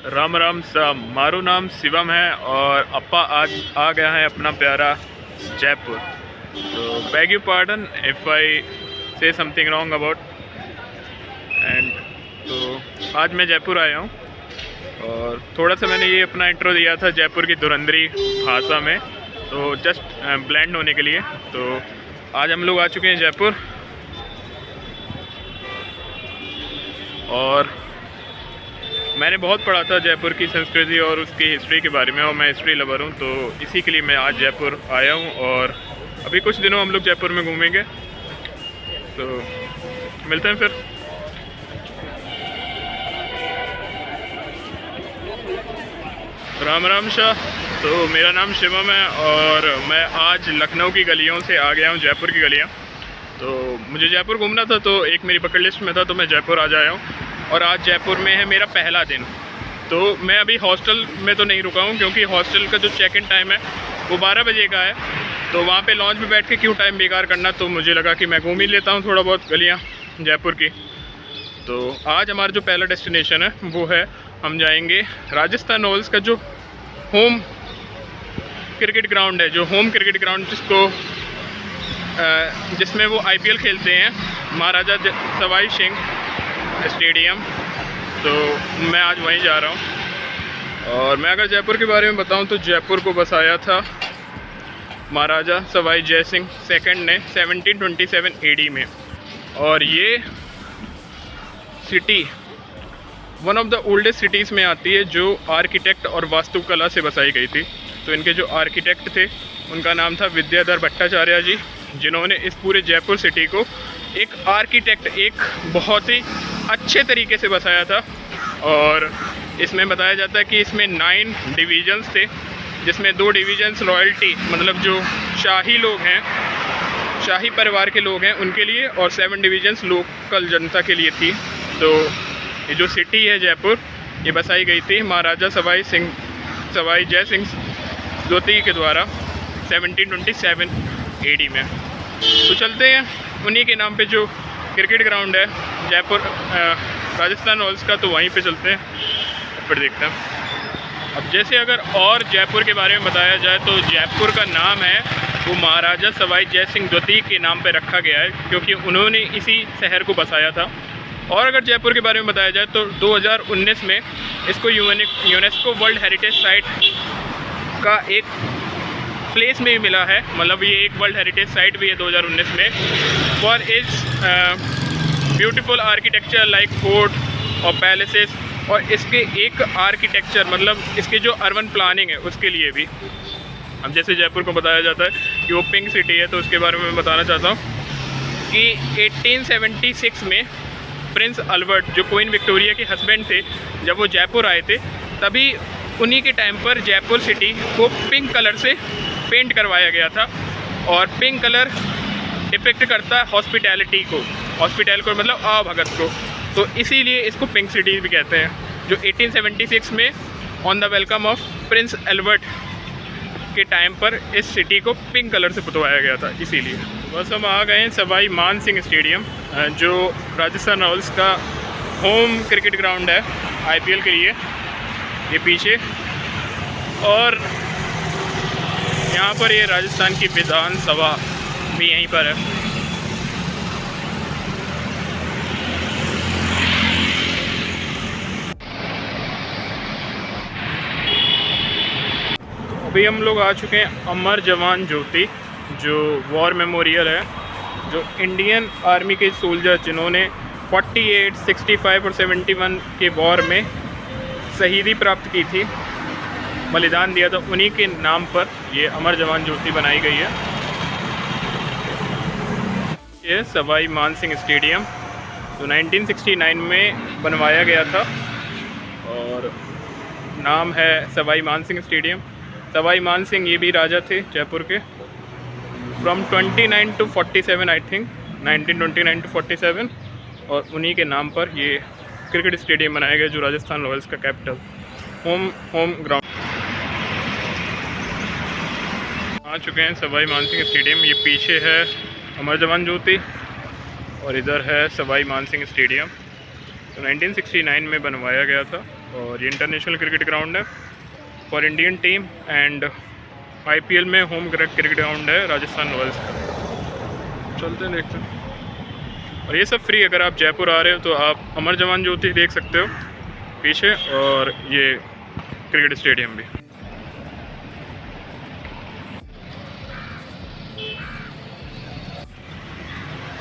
राम राम साहब, मारू नाम शिवम है और अप्पा आज आ गया है अपना प्यारा जयपुर। तो bag you pardon if I से समथिंग रॉन्ग अबाउट एंड। तो आज मैं जयपुर आया हूँ और थोड़ा सा मैंने ये अपना इंट्रो दिया था जयपुर की धुरंधरी भाषा में, तो जस्ट ब्लेंड होने के लिए। तो आज हम लोग आ चुके हैं जयपुर और मैंने बहुत पढ़ा था जयपुर की संस्कृति और उसकी हिस्ट्री के बारे में, और मैं हिस्ट्री लवर हूँ, तो इसी के लिए मैं आज जयपुर आया हूँ। और अभी कुछ दिनों हम लोग जयपुर में घूमेंगे, तो मिलते हैं फिर। राम राम शाह। तो मेरा नाम शिवम है और मैं आज लखनऊ की गलियों से आ गया हूँ जयपुर की गलियाँ। तो मुझे जयपुर घूमना था, तो एक मेरी बकेट लिस्ट में था, तो मैं जयपुर आ जाया हूँ। और आज जयपुर में है मेरा पहला दिन। तो मैं अभी हॉस्टल में तो नहीं रुका हूँ, क्योंकि हॉस्टल का जो चेक इन टाइम है वो 12 बजे का है। तो वहाँ पे लॉन्च में बैठ के क्यों टाइम बेकार करना, तो मुझे लगा कि मैं घूम ही लेता हूँ थोड़ा बहुत गलियाँ जयपुर की। तो आज हमारा जो पहला डेस्टिनेशन है वो है, हम जाएंगे राजस्थान रॉयल्स का जो होम क्रिकेट ग्राउंड है, जो होम क्रिकेट ग्राउंड जिसमें वो IPL खेलते हैं, महाराजा सवाई सिंह स्टेडियम। तो मैं आज वहीं जा रहा हूँ। और मैं अगर जयपुर के बारे में बताऊँ तो जयपुर को बसाया था महाराजा सवाई जय सिंह सेकंड ने 1727 AD में। और ये city one of the oldest cities में आती है, जो आर्किटेक्ट और वास्तुकला से बसाई गई थी। तो इनके जो आर्किटेक्ट थे उनका नाम था विद्याधर भट्टाचार्य जी, जिन्होंने इस पूरे जयपुर सिटी को एक आर्किटेक्ट एक बहुत ही अच्छे तरीके से बसाया था। और इसमें बताया जाता है कि इसमें 9 डिवीजन्स थे, जिसमें 2 डिवीजन्स रॉयल्टी मतलब जो शाही लोग हैं, शाही परिवार के लोग हैं उनके लिए, और 7 डिवीजन्स लोकल जनता के लिए थी। तो ये जो सिटी है जयपुर, ये बसाई गई थी महाराजा सवाई जय सिंह द्वितीय के द्वारा 1727 AD में। तो चलते हैं उन्हीं के नाम पे जो क्रिकेट ग्राउंड है जयपुर राजस्थान रॉयल्स का, तो वहीं पे चलते हैं, फिर देखते हैं। अब जैसे अगर और जयपुर के बारे में बताया जाए तो जयपुर का नाम है वो महाराजा सवाई जय सिंह द्वितीय के नाम पे रखा गया है, क्योंकि उन्होंने इसी शहर को बसाया था। और अगर जयपुर के बारे में बताया जाए तो 2019 में इसको यूनेस्को वर्ल्ड हेरिटेज साइट का एक प्लेस में मिला है, मतलब ये एक वर्ल्ड हेरिटेज साइट भी है 2019 में, for its beautiful architecture like fort और पैलेसेस। और इसके एक आर्किटेक्चर मतलब इसके जो अर्बन प्लानिंग है उसके लिए भी। अब जैसे जयपुर को बताया जाता है कि वो पिंक सिटी है, तो उसके बारे में मैं बताना चाहता हूँ कि 1876 में प्रिंस अल्बर्ट, जो क्वीन विक्टोरिया के हस्बैंड थे, जब वो जयपुर आए थे, तभी उन्हीं के टाइम पर जयपुर सिटी को पिंक कलर से पेंट करवाया गया था। और पिंक कलर डिपिक्ट करता है हॉस्पिटैलिटी को, मतलब आवभगत को, तो इसीलिए इसको पिंक सिटी भी कहते हैं। जो 1876 में on the welcome of Prince Albert के टाइम पर इस सिटी को पिंक कलर से पुतवाया गया था, इसीलिए। बस हम आ गए हैं सवाई मान सिंह स्टेडियम, जो राजस्थान रॉयल्स का होम क्रिकेट ग्राउंड है IPL के लिए, ये पीछे। और यहाँ पर ये राजस्थान की विधानसभा भी यहीं पर है। अभी हम लोग आ चुके हैं अमर जवान ज्योति, जो वॉर मेमोरियल है, जो इंडियन आर्मी के सोल्जर जिन्होंने 48, 65 और 71 के वॉर में शहीदी प्राप्त की थी, बलिदान दिया था, उन्हीं के नाम पर ये अमर जवान ज्योति बनाई गई है। ये सवाई मान सिंह स्टेडियम तो 1969 में बनवाया गया था और नाम है सवाई मान सिंह स्टेडियम। सवाई मान सिंह ये भी राजा थे जयपुर के, from 29 to 47 I think, 1929 to 47, और उन्हीं के नाम पर ये क्रिकेट स्टेडियम बनाया गया, जो राजस्थान रॉयल्स का कैपिटल होम ग्राउंड। आ चुके हैं सवाई मान सिंह स्टेडियम, ये पीछे है अमर जवान ज्योति और इधर है सवाई मान सिंह स्टेडियम। तो 1969 में बनवाया गया था। और ये इंटरनेशनल क्रिकेट ग्राउंड है for Indian team and IPL में होम क्रिकेट ग्राउंड है राजस्थान रॉयल्स का। चलते हैं देखते हैं। और ये सब फ्री, अगर आप जयपुर आ रहे हो तो आप अमर जवान ज्योति देख सकते हो पीछे, और ये क्रिकेट स्टेडियम भी।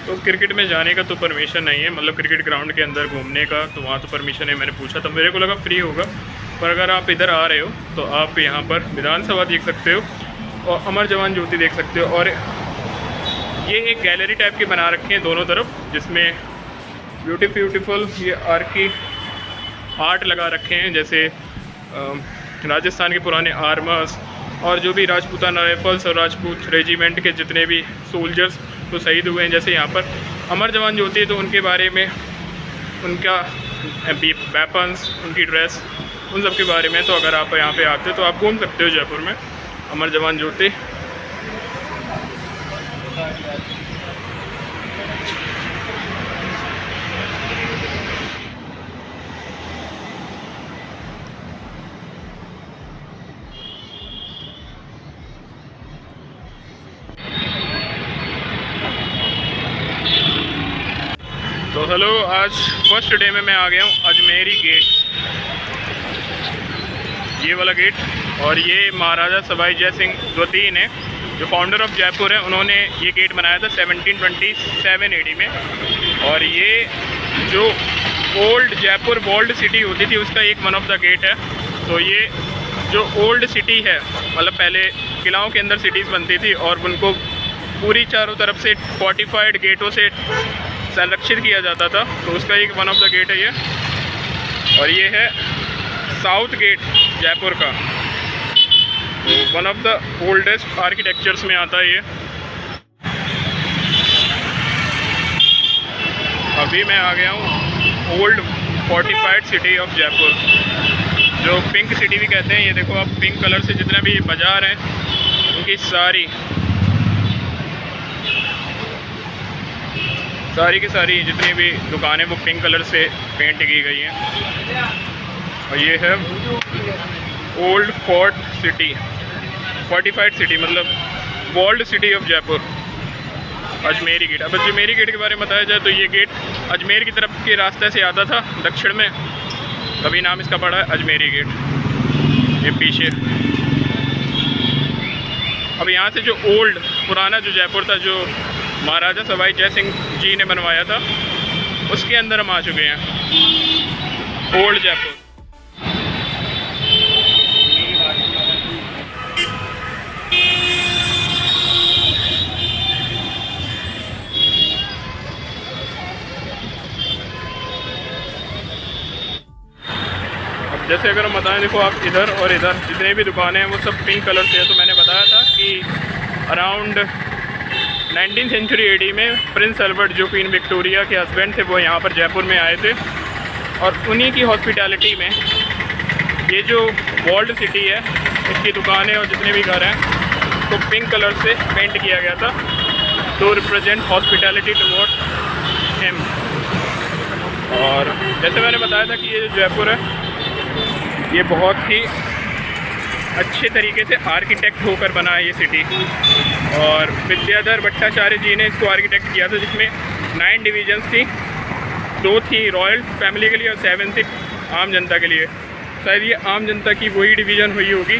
तो क्रिकेट में जाने का तो परमिशन नहीं है, मतलब क्रिकेट ग्राउंड के अंदर घूमने का तो वहाँ तो परमिशन है। मैंने पूछा तो मेरे को लगा फ्री होगा, पर अगर आप इधर आ रहे हो तो आप यहाँ पर विधानसभा देख सकते हो और अमर जवान ज्योति देख सकते हो। और ये एक गैलरी टाइप की बना रखे हैं दोनों तरफ, जिसमें ब्यूटीफुल ये आर्ट लगा रखे हैं, जैसे राजस्थान के पुराने आर्मर्स और जो भी राजपूताना राइफल्स और राजपूत रेजिमेंट के जितने भी सोल्जर्स तो शहीद हुए हैं, जैसे यहाँ पर अमर जवान ज्योति, तो उनके बारे में, उनका वेपन्स, उनकी ड्रेस, उन सब के बारे में। तो अगर आप यहाँ पे आते हो तो आप घूम सकते हो जयपुर में अमर जवान ज्योति। तो हेलो, आज फर्स्ट डे में मैं आ गया हूँ अजमेरी गेट, ये वाला गेट। और ये महाराजा सवाई जय सिंह द्वितीय ने, जो फाउंडर ऑफ जयपुर है, उन्होंने ये गेट बनाया था 1727 AD में। और ये जो ओल्ड जयपुर वॉल्ड सिटी होती थी उसका एक वन ऑफ द गेट है। तो ये जो ओल्ड सिटी है, मतलब पहले किलाओं के अंदर सिटीज़ बनती थी और उनको पूरी चारों तरफ से फोर्टिफाइड गेटों से संरक्षित किया जाता था, तो उसका एक वन ऑफ द गेट है ये। और ये है साउथ गेट जयपुर का, तो one of the oldest architectures में आता है ये। अभी मैं आ गया हूँ old fortified city of Jaipur, जो पिंक सिटी भी कहते हैं। ये देखो आप, पिंक कलर से जितने भी बाज़ार हैं उनकी सारी की सारी जितनी भी दुकानें वो पिंक कलर से पेंट की गई हैं। और ये है old fort city, fortified city, मतलब walled city of Jaipur, Ajmeri gate. अब अजमेरी गेट के बारे में बताया जाए तो ये गेट अजमेर की तरफ के रास्ते से आता था दक्षिण में, तभी नाम इसका पड़ा है अजमेरी गेट। ये पीछे अब यहाँ से जो ओल्ड पुराना जो जयपुर था, जो महाराजा सवाई जय सिंह जी ने बनवाया था, उसके अंदर हम आ चुके हैं, ओल्ड जयपुर। अब जैसे अगर हम बताएं, देखो आप इधर और इधर जितने भी दुकानें हैं वो सब पिंक कलर से है। तो मैंने बताया था कि अराउंड 19th सेंचुरी AD में प्रिंस अल्बर्ट, जो क्वीन विक्टोरिया के हस्बैंड थे, वो यहाँ पर जयपुर में आए थे। और उन्हीं की हॉस्पिटैलिटी में ये जो वॉल्ड सिटी है, इसकी दुकानें और जितने भी घर हैं तो पिंक कलर से पेंट किया गया था, to represent hospitality towards him. और जैसे मैंने बताया था कि ये जो जयपुर है, ये बहुत ही अच्छे तरीके से आर्किटेक्ट होकर बना है ये सिटी। और विद्याधर भट्टाचार्य जी ने इसको आर्किटेक्ट किया था, जिसमें 9 डिवीजन्स थी, 2 थी रॉयल फैमिली के लिए और 7 थी आम जनता के लिए। शायद ये आम जनता की वही डिवीज़न हुई होगी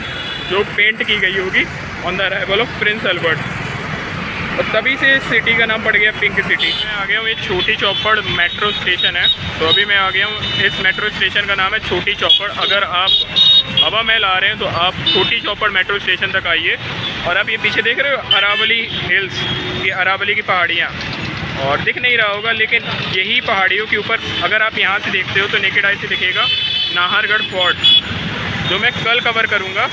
जो पेंट की गई होगी on the arrival of Prince Albert, और तभी से इस सिटी का नाम पड़ गया पिंक सिटी। मैं आ गया हूँ, ये छोटी चौपड़ मेट्रो स्टेशन है। तो अभी मैं आ गया हूँ, इस मेट्रो स्टेशन का नाम है छोटी चौपड़। अगर आप हवा महल आ रहे हैं तो आप छोटी चौपड़ मेट्रो स्टेशन तक आइए। और आप ये पीछे देख रहे हो अरावली हिल्स, ये अरावली की पहाड़ियाँ, और दिख नहीं रहा होगा लेकिन यही पहाड़ियों के ऊपर अगर आप यहाँ से देखते हो तो नेकेड आई से दिखेगा नाहरगढ़ फोर्ट, जो मैं कल कवर करूँगा।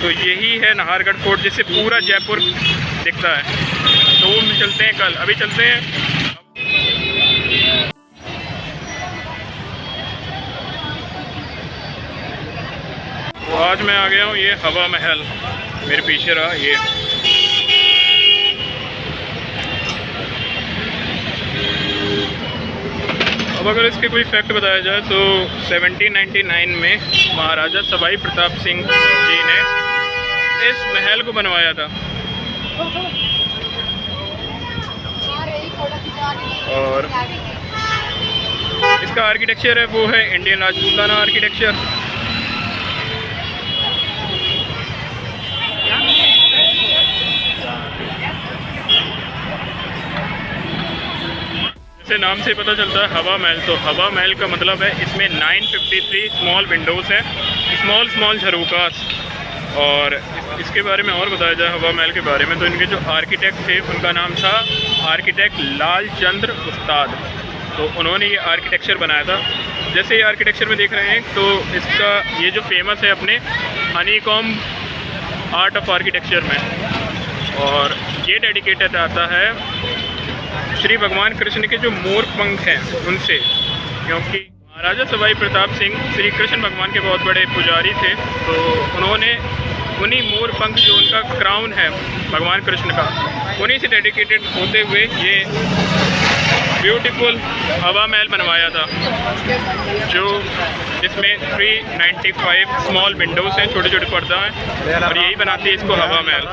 तो यही है नाहरगढ़ फोर्ट, जिससे पूरा जयपुर दिखता है। तो वो चलते हैं कल, अभी चलते हैं। तो आज मैं आ गया हूँ ये हवा महल, मेरे पीछे रहा ये। अब अगर इसके कोई फैक्ट बताया जाए तो 1799 में महाराजा सवाई प्रताप सिंह जी ने इस महल को बनवाया था। और इसका आर्किटेक्चर है वो है इंडियन राजपूताना आर्किटेक्चर। जैसे नाम से पता चलता है हवा महल, तो हवा महल का मतलब है इसमें 953 स्मॉल विंडोज़ हैं, स्मॉल झरोकास। और इसके बारे में और बताया जाए हवा महल के बारे में तो इनके जो आर्किटेक्ट थे उनका नाम था आर्किटेक्ट लाल चंद्र उस्ताद। तो उन्होंने ये आर्किटेक्चर बनाया था। जैसे ये आर्किटेक्चर में देख रहे हैं तो इसका ये जो फेमस है अपने हनीकॉम आर्ट ऑफ आर्किटेक्चर में, और ये डेडिकेटेड आता है श्री भगवान कृष्ण के जो मोर पंख हैं उनसे, क्योंकि महाराजा सवाई प्रताप सिंह श्री कृष्ण भगवान के बहुत बड़े पुजारी थे। तो उन्होंने उन्हीं मोर पंख जो उनका क्राउन है भगवान कृष्ण का, उन्हीं से डेडिकेटेड होते हुए ये ब्यूटीफुल हवा महल बनवाया था, जो इसमें 395 स्मॉल विंडोज़ हैं, छोटे छोटे पर्दा हैं, और यही बनाती है इसको हवा महल,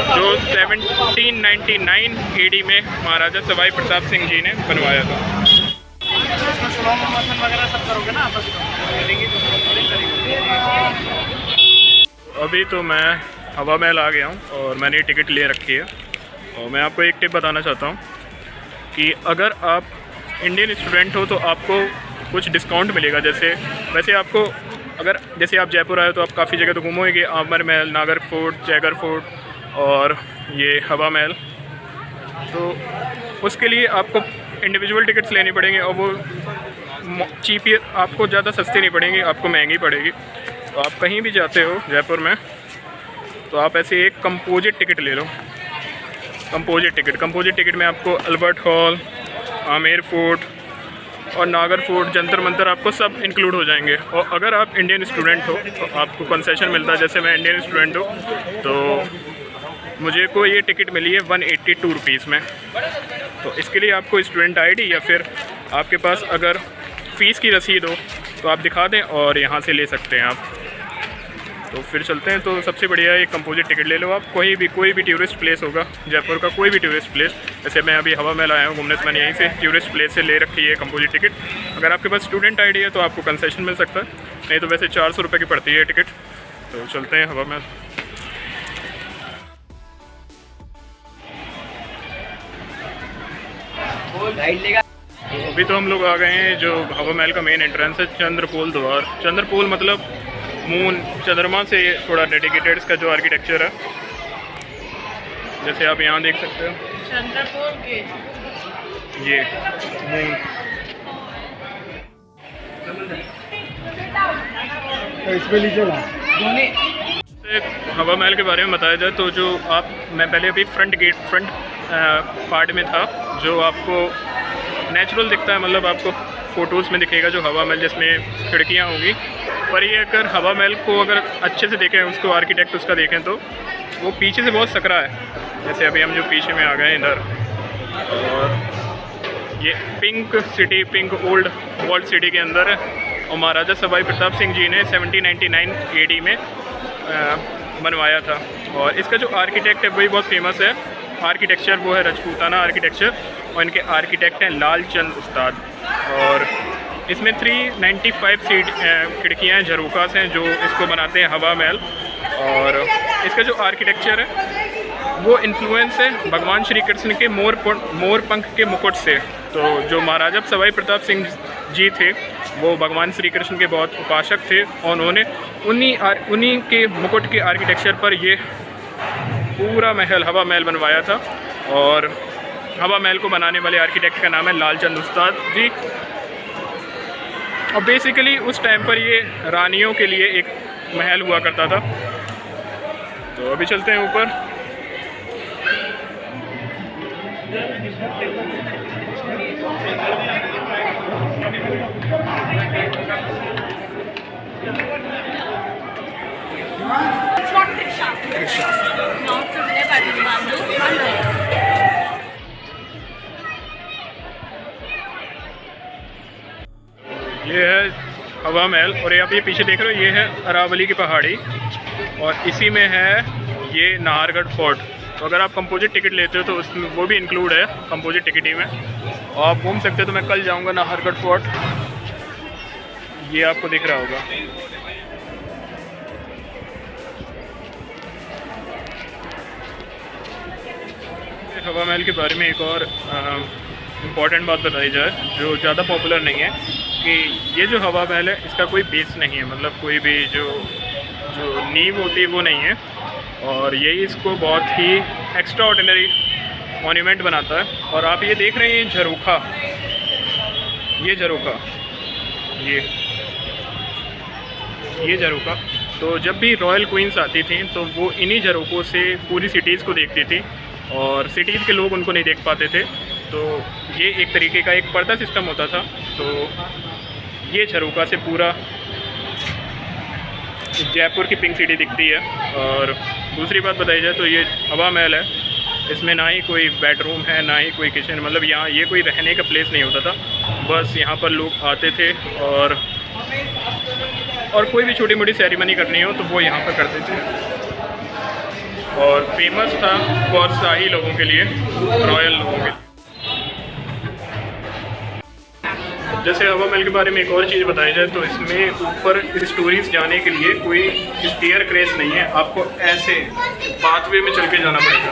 जो 1799 AD में महाराजा सवाई प्रताप सिंह जी ने बनवाया था। अभी तो मैं हवा महल आ गया हूँ और मैंने टिकट ले रखी है। और मैं आपको एक टिप बताना चाहता हूँ कि अगर आप इंडियन स्टूडेंट हो तो आपको कुछ डिस्काउंट मिलेगा। जैसे वैसे आपको अगर जैसे आप जयपुर आए तो आप काफ़ी जगह तो घूमोगे, आमर महल, नागर फोर्ट, जयगढ़ फोर्ट और ये हवा महल। तो उसके लिए आपको इंडिविजुअल टिकट्स लेनी पड़ेंगी और वो चीप, आपको ज़्यादा सस्ती नहीं पड़ेंगी, आपको महंगी पड़ेगी। तो आप कहीं भी जाते हो जयपुर में तो आप ऐसे एक कंपोजिट टिकट ले लो। कंपोजिट टिकट में आपको अल्बर्ट हॉल, आमेर फोर्ट और नागर फोर्ट, जंतर मंतर आपको सब इंक्लूड हो जाएंगे। और अगर आप इंडियन स्टूडेंट हो तो आपको कंसेशन मिलता है। जैसे मैं इंडियन स्टूडेंट हूँ तो मुझे को ये टिकट मिली है 182 रुपीज़ में। तो इसके लिए आपको स्टूडेंट आईडी या फिर आपके पास अगर फ़ीस की रसीद हो तो आप दिखा दें और यहाँ से ले सकते हैं आप। तो फिर चलते हैं। तो सबसे बढ़िया है एक कंपोजिट टिकट ले लो आप। कोई भी टूरिस्ट प्लेस होगा जयपुर का, कोई भी टूरिस्ट प्लेस, जैसे मैं अभी हवा महल आया हूँ घूमने, से मैंने यहीं से टूरिस्ट प्लेस से ले रखी है कंपोजिट टिकट। अगर आपके पास स्टूडेंट आईडी है तो आपको कंसेशन मिल सकता है, नहीं तो वैसे 400 रुपये की पड़ती है टिकट। तो चलते हैं हवा महल। तो अभी तो हम लोग आ गए हैं जो हवा महल का मेन एंट्रेंस है, चंद्रपोल द्वार। चंद्रपोल मतलब मून, चंद्रमा से थोड़ा डेडिकेटेड इसका जो आर्किटेक्चर है, जैसे आप यहाँ देख सकते हो चंद्रपोल के ये मून। तो इसमें लीजिए ना। हवा महल के बारे में बताया जाए तो जो मैं पहले अभी फ्रंट पार्ट में था, जो आपको नेचुरल दिखता है, मतलब आपको फ़ोटोज़ में दिखेगा जो हवा महल जिसमें खिड़कियाँ होंगी। पर ये अगर हवा महल को अगर अच्छे से देखें, उसको आर्किटेक्ट उसका देखें तो वो पीछे से बहुत सकरा है। जैसे अभी हम जो पीछे में आ गए इधर, और ये pink city, pink old world city के अंदर है। और महाराजा सवाई प्रताप सिंह जी ने 1799 AD में बनवाया था। और इसका जो आर्किटेक्ट है वही बहुत फेमस है आर्किटेक्चर, वो है राजपूताना आर्किटेक्चर, और इनके आर्किटेक्ट हैं लाल चंद उस्ताद। और इसमें 395 खिड़कियाँ, झरोकास हैं जो इसको बनाते हैं हवा महल। और इसका जो आर्किटेक्चर है वो इन्फ्लुएंस है भगवान श्री कृष्ण के मोर पंख के मुकुट से। तो जो महाराजा सवाई प्रताप सिंह जी थे वो भगवान श्री कृष्ण के बहुत उपासक थे, और उन्होंने उन्हीं के मुकुट के आर्किटेक्चर पर ये पूरा महल, हवा महल बनवाया था। और हवा महल को बनाने वाले आर्किटेक्ट का नाम है लाल चंद उस्ताद जी। और बेसिकली उस टाइम पर ये रानियों के लिए एक महल हुआ करता था। तो अभी चलते हैं ऊपर। ये है हवा महल और ये आप ये पीछे देख रहे हो, ये है अरावली की पहाड़ी और इसी में है ये नाहरगढ़ फोर्ट। तो अगर आप कंपोजिट टिकट लेते हो तो उसमें वो भी इंक्लूड है कंपोजिट टिकट ही में, और आप घूम सकते हो। तो मैं कल जाऊंगा नाहरगढ़ फोर्ट, ये आपको दिख रहा होगा। हवा महल के बारे में एक और इम्पॉर्टेंट बात बताई जाए जो ज़्यादा पॉपुलर नहीं है, कि ये जो हवा महल है इसका कोई बेस नहीं है, मतलब कोई भी जो नींव होती है वो नहीं है, और यही इसको बहुत ही एक्स्ट्रा ऑर्डिनरी मॉन्यूमेंट बनाता है। और आप ये देख रहे हैं झरोखा, ये झरोखा, ये झरोखा, तो जब भी रॉयल क्वींस आती थी तो वो इन्हीं झरोखों से पूरी सिटीज़ को देखती थी और सिटीज़ के लोग उनको नहीं देख पाते थे। तो ये एक तरीके का एक पर्दा सिस्टम होता था। तो ये झरोखा से पूरा जयपुर की पिंक सिटी दिखती है। और दूसरी बात बताई जाए तो ये हवा महल है, इसमें ना ही कोई बेडरूम है ना ही कोई किचन, मतलब यहाँ ये कोई रहने का प्लेस नहीं होता था। बस यहाँ पर लोग आते थे और कोई भी छोटी मोटी सेरेमनी करनी हो तो वो यहाँ पर करते थे। और फेमस था फॉर शाही लोगों के लिए, रॉयल लोगों के लिए। जैसे हवा महल के बारे में एक और चीज़ बताई जाए तो इसमें ऊपर स्टोरीज जाने के लिए कोई स्टेयर क्रेस नहीं है, आपको ऐसे पाथवे में चल के जाना पड़ेगा।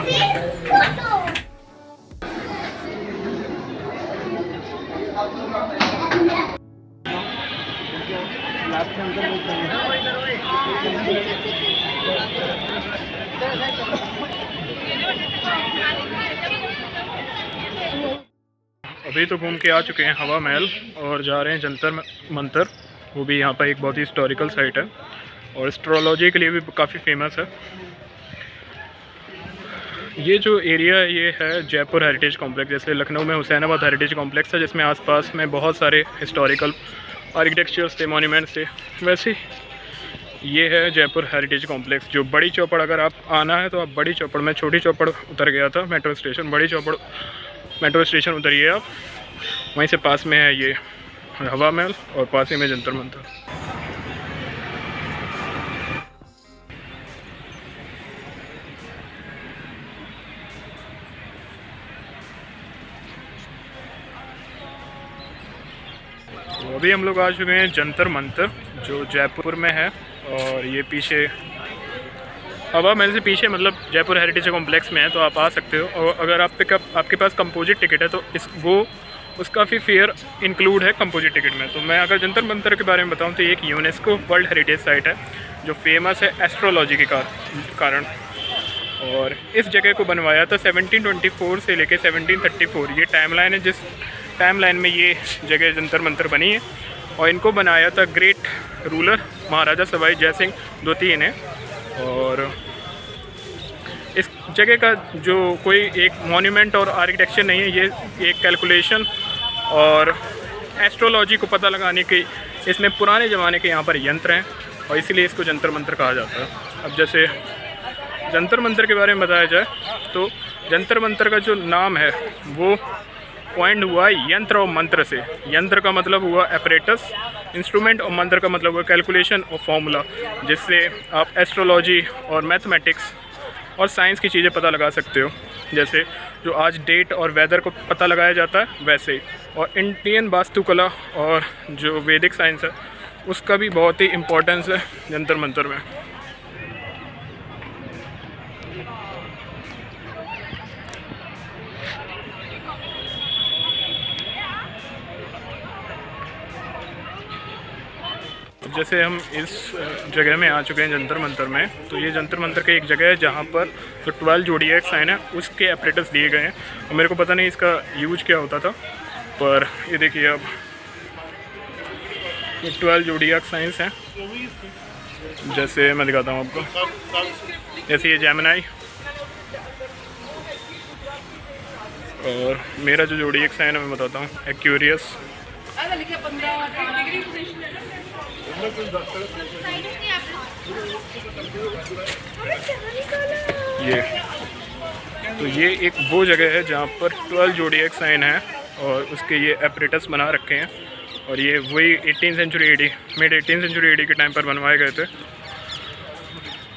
अभी तो घूम के आ चुके हैं हवा महल और जा रहे हैं जंतर मंतर, वो भी यहाँ पर एक बहुत ही हिस्टोरिकल साइट है और एस्ट्रोलॉजी के लिए भी काफ़ी फेमस है। ये जो एरिया है ये है जयपुर हेरिटेज कॉम्प्लेक्स। जैसे लखनऊ में हुसैनाबाद हेरिटेज कॉम्प्लेक्स है जिसमें आसपास में बहुत सारे हिस्टोरिकल आर्किटेक्चर्स थे, मॉन्यूमेंट्स थे, वैसे ये है जयपुर हेरिटेज कॉम्प्लेक्स। जो बड़ी चौपड़, अगर आप आना है तो आप बड़ी चौपड़ में, छोटी चौपड़ उतर गया था मेट्रो स्टेशन, बड़ी चौपड़ मेट्रो स्टेशन उतरिए आप, वहीं से पास में है ये हवा महल और पास ही में जंतर मंतर। तो अभी हम लोग आ चुके हैं जंतर मंतर जो जयपुर में है, और ये पीछे हवा महल से पीछे, मतलब जयपुर हेरिटेज कॉम्प्लेक्स में है। तो आप आ सकते हो, और अगर आपके पास कंपोजिट टिकट है तो उसका भी फेयर इंक्लूड है कंपोजिट टिकट में। तो मैं अगर जंतर मंतर के बारे में बताऊं तो ये एक यूनेस्को वर्ल्ड हेरिटेज साइट है जो फेमस है एस्ट्रोलॉजी के कारण। और इस जगह को बनवाया था 1724 से लेकर 1734, ये टाइमलाइन है जिस टाइमलाइन में ये जगह जंतर मंतर बनी है। और इनको बनाया था ग्रेट रूलर महाराजा सवाई जय सिंह द्वितीय ने। और इस जगह का जो कोई एक मॉन्यूमेंट और आर्किटेक्चर नहीं है, ये एक कैलकुलेशन और एस्ट्रोलॉजी को पता लगाने के इसमें पुराने ज़माने के यहाँ पर यंत्र हैं और इसीलिए इसको जंतर मंतर कहा जाता है। अब जैसे जंतर मंतर के बारे में बताया जाए तो जंतर मंतर का जो नाम है वो पॉइंट हुआ यंत्र और मंत्र से। यंत्र का मतलब हुआ एपरेटस, इंस्ट्रूमेंट, और मंत्र का मतलब हुआ कैलकुलेशन और फॉर्मूला, जिससे आप एस्ट्रोलॉजी और मैथमेटिक्स और साइंस की चीज़ें पता लगा सकते हो। जैसे जो आज डेट और वेदर को पता लगाया जाता है वैसे ही। और इंडियन वास्तुकला और जो वैदिक साइंस है उसका भी बहुत ही इम्पोर्टेंस है जंतर मंतर में। जैसे हम इस जगह में आ चुके हैं जंतर मंतर में, तो ये जंतर मंतर का एक जगह है जहाँ पर जो 12 जोडियाक साइन है उसके एपरेटस दिए गए हैं। और मेरे को पता नहीं इसका यूज क्या होता था, पर ये देखिए अब ये 12 जोडियाक साइंस हैं। जैसे मैं दिखाता हूँ आपको, जैसे ये जेमिनी, और मेरा जो जोडियाक साइन है मैं बताता हूँ एक्वेरियस। ये एक वो जगह है जहाँ पर 12 जोडियाक साइन है और उसके ये एपरेटस बना रखे हैं। और ये वही 18 century AD, mid 18 century AD के टाइम पर बनवाए गए थे।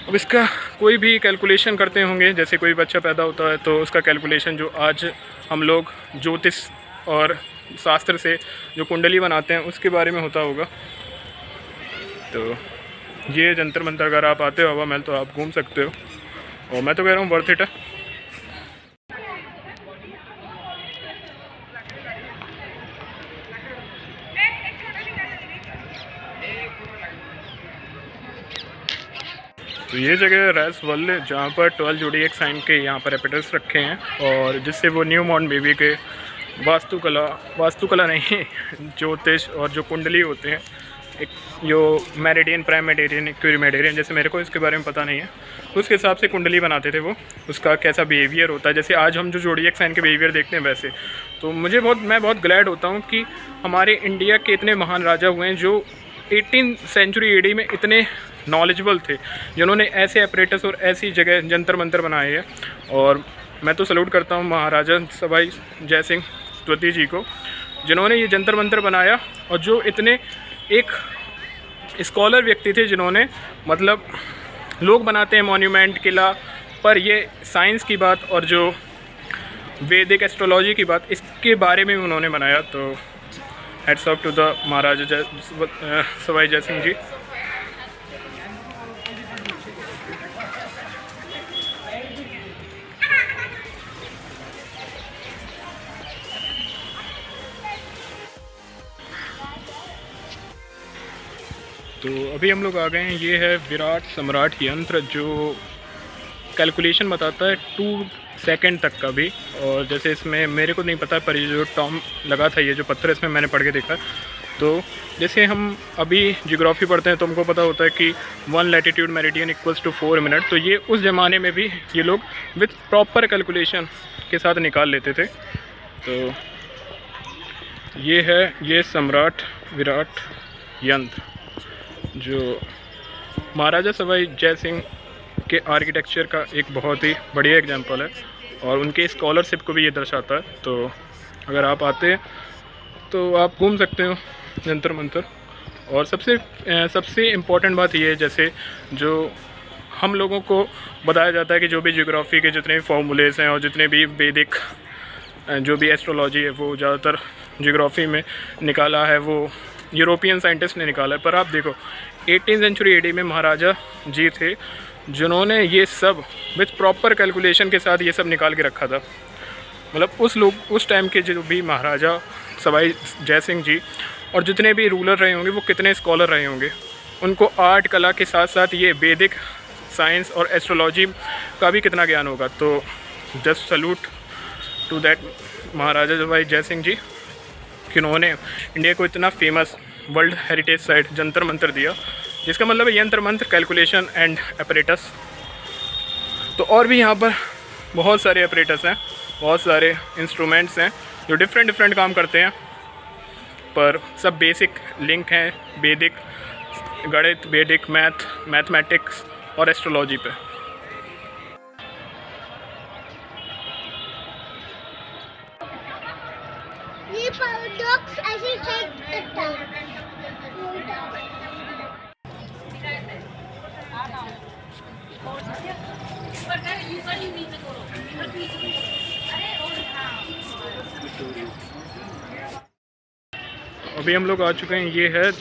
अब इसका कोई भी कैलकुलेशन करते होंगे, जैसे कोई बच्चा पैदा होता है तो उसका कैलकुलेशन जो आज हम लोग ज्योतिष और शास्त्र से जो कुंडली बनाते हैं उसके बारे में होता होगा। तो ये जंतर मंतर अगर आप आते हो हवा महल तो आप घूम सकते हो, और मैं तो कह रहा हूँ वर्थ इट है। तो ये जगह है रैस वर्ल्ड, जहाँ पर 12 जोडिएक साइन के यहाँ पर एपिटल्स रखे हैं, और जिससे वो न्यू मॉर्न बेबी के वास्तुकला नहीं ज्योतिष और जो कुंडली होते हैं, एक जो मेरिडियन, प्राइम मेरिडियन, इक्विरी मेरिडियन, जैसे मेरे को इसके बारे में पता नहीं है, उसके हिसाब से कुंडली बनाते थे वो, उसका कैसा बिहेवियर होता है। जैसे आज हम जो जोडिएक साइन के बिहेवियर देखते हैं वैसे। तो मैं बहुत ग्लैड होता हूँ कि हमारे इंडिया के इतने महान राजा हुए हैं जो 18 सेंचुरी एडी में इतने नॉलेजेबल थे, जिन्होंने ऐसे ऑपरेटर्स और ऐसी जगह जंतर मंतर बनाए हैं। और मैं तो सल्यूट करता हूँ महाराजा सवाई जय सिंह द्वितीय जी को, जिन्होंने ये जंतर मंतर बनाया, और जो इतने एक स्कॉलर व्यक्ति थे, जिन्होंने मतलब लोग बनाते हैं मॉन्यूमेंट, किला, पर ये साइंस की बात और जो वैदिक एस्ट्रोलॉजी की बात, इसके बारे में उन्होंने बनाया। तो हेड्स ऑफ टू द महाराजा सवाई जय सिंह जी। तो अभी हम लोग आ गए हैं, ये है विराट सम्राट यंत्र, जो कैलकुलेशन बताता है 2 सेकंड तक का भी। और जैसे इसमें मेरे को नहीं पता, पर ये जो टॉम लगा था, ये जो पत्थर, इसमें मैंने पढ़ के देखा। तो जैसे हम अभी जियोग्राफी पढ़ते हैं तो हमको पता होता है कि 1 latitude meridian equals to 4 minute. तो ये उस ज़माने में भी ये लोग विथ प्रॉपर कैलकुलेशन के साथ निकाल लेते थे। तो ये है ये सम्राट विराट यंत्र, जो महाराजा सवाई जय सिंह के आर्किटेक्चर का एक बहुत ही बढ़िया एग्जांपल है, और उनके स्कॉलरशिप को भी ये दर्शाता है। तो अगर आप आते हैं तो आप घूम सकते हो जंतर मंतर। और सबसे इम्पॉर्टेंट बात ये है, जैसे जो हम लोगों को बताया जाता है कि जो भी जियोग्राफी के जितने भी फॉर्मूलेस हैं और जितने भी वैदिक जो भी एस्ट्रोलॉजी है, वो ज़्यादातर जियोग्राफी में निकाला है, वो यूरोपियन साइंटिस्ट ने निकाला है। पर आप देखो 18 सेंचुरी एडी में महाराजा जी थे, जिन्होंने ये सब विथ प्रॉपर कैलकुलेशन के साथ ये सब निकाल के रखा था। मतलब उस टाइम के जो भी महाराजा सवाई जय सिंह जी और जितने भी रूलर रहे होंगे, वो कितने स्कॉलर रहे होंगे, उनको आर्ट कला के साथ साथ ये वैदिक साइंस और एस्ट्रोलॉजी का भी कितना ज्ञान होगा। तो जस्ट सल्यूट टू दैट महाराजा सवाई जय सिंह जी, जिन्होंने इंडिया को इतना famous world heritage site Jantar Mantar दिया, जिसका मतलब है यंत्र मंत्र, कैलकुलेशन एंड ऑपरेटर्स। तो और भी यहाँ पर बहुत सारे ऑपरेटर्स हैं, बहुत सारे इंस्ट्रूमेंट्स हैं जो डिफरेंट काम करते हैं, पर सब बेसिक लिंक हैं वैदिक गणित, वैदिक मैथमेटिक्स और एस्ट्रोलॉजी पे। ये पैराडॉक्स ऐसे चेक करता है। अभी हम लोग आ चुके हैं, ये है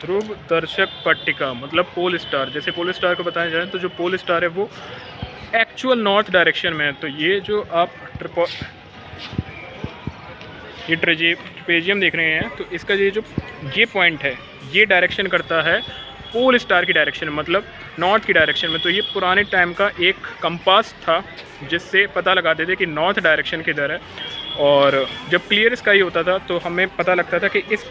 ध्रुव दर्शक पट्टिका, मतलब पोल स्टार। जैसे पोल स्टार को बताया जाए तो जो पोल स्टार है वो एक्चुअल नॉर्थ डायरेक्शन में है। तो ये जो आप ये ट्रेपेजियम देख रहे हैं, तो इसका ये पॉइंट है, ये डायरेक्शन करता है पोल स्टार की डायरेक्शन, मतलब नॉर्थ की डायरेक्शन में। तो ये पुराने टाइम का एक कंपास था, जिससे पता लगाते थे कि नॉर्थ डायरेक्शन किधर है। और जब क्लियर स्काई होता था तो हमें पता लगता था कि इस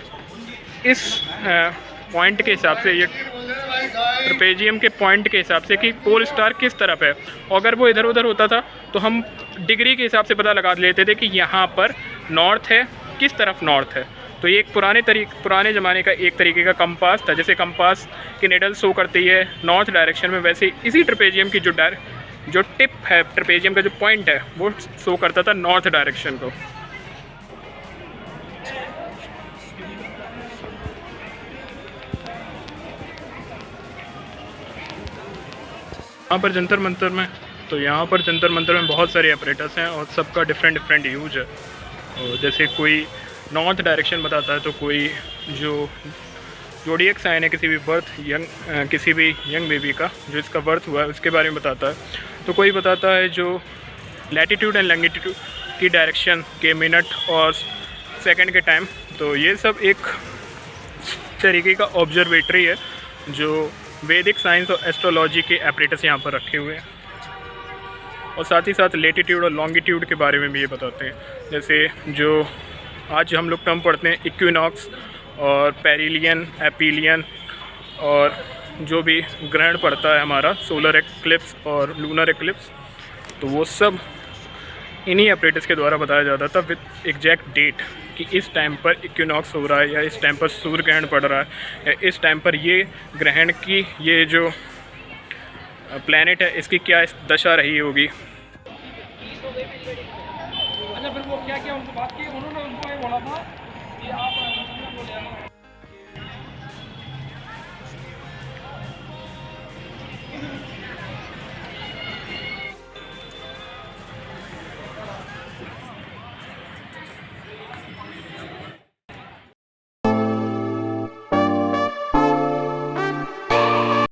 पॉइंट के हिसाब से, ये ट्रेपेजियम के पॉइंट के हिसाब से कि पोल स्टार किस तरफ है। अगर वो इधर उधर होता था तो हम डिग्री के हिसाब से पता लगा लेते थे कि यहाँ पर नॉर्थ है, किस तरफ नॉर्थ है। तो ये एक पुराने ज़माने का एक तरीके का कंपास था। जैसे कंपास की निडल शो करती है नॉर्थ डायरेक्शन में, वैसे इसी ट्रेपेजियम की जो टिप है, ट्रेपेजियम का जो पॉइंट है, वो शो करता था नॉर्थ डायरेक्शन को। यहाँ पर जंतर मंतर में, तो यहाँ पर जंतर मंतर में बहुत सारे ऑपरेटर्स हैं और सबका डिफरेंट यूज है। और जैसे कोई नॉर्थ डायरेक्शन बताता है, तो कोई जो ज़ोडिएक साइन है किसी भी यंग बेबी का जो इसका बर्थ हुआ है उसके बारे में बताता है। तो कोई बताता है जो लैटिट्यूड एंड लैंगिट्यूड की डायरेक्शन के मिनट और सेकंड के टाइम। तो ये सब एक तरीके का ऑब्जर्वेटरी है जो वैदिक साइंस और एस्ट्रोलॉजी के ऑपरेटर्स यहाँ पर रखे हुए हैं। और साथ ही साथ लेटीट्यूड और लॉन्गिट्यूड के बारे में भी ये बताते हैं। जैसे जो आज हम लोग टर्म पढ़ते हैं इक्विनॉक्स और पेरिलियन, एपीलियन, और जो भी ग्रहण पड़ता है हमारा सोलर एक्लिप्स और लूनर एक्लिप्स, तो वो सब इन्हीं ऑपरेटर्स के द्वारा बताया जाता था विद एग्जैक्ट डेट कि इस टाइम पर इक्विनॉक्स हो रहा है या इस टाइम पर सूर्य ग्रहण पड़ रहा है या इस टाइम पर ये ग्रहण की ये जो प्लैनेट है इसकी क्या दशा रही होगी। अच्छा, फिर वो क्या उनको बात की, उन्होंने उनको ये बोला था कि आप बोले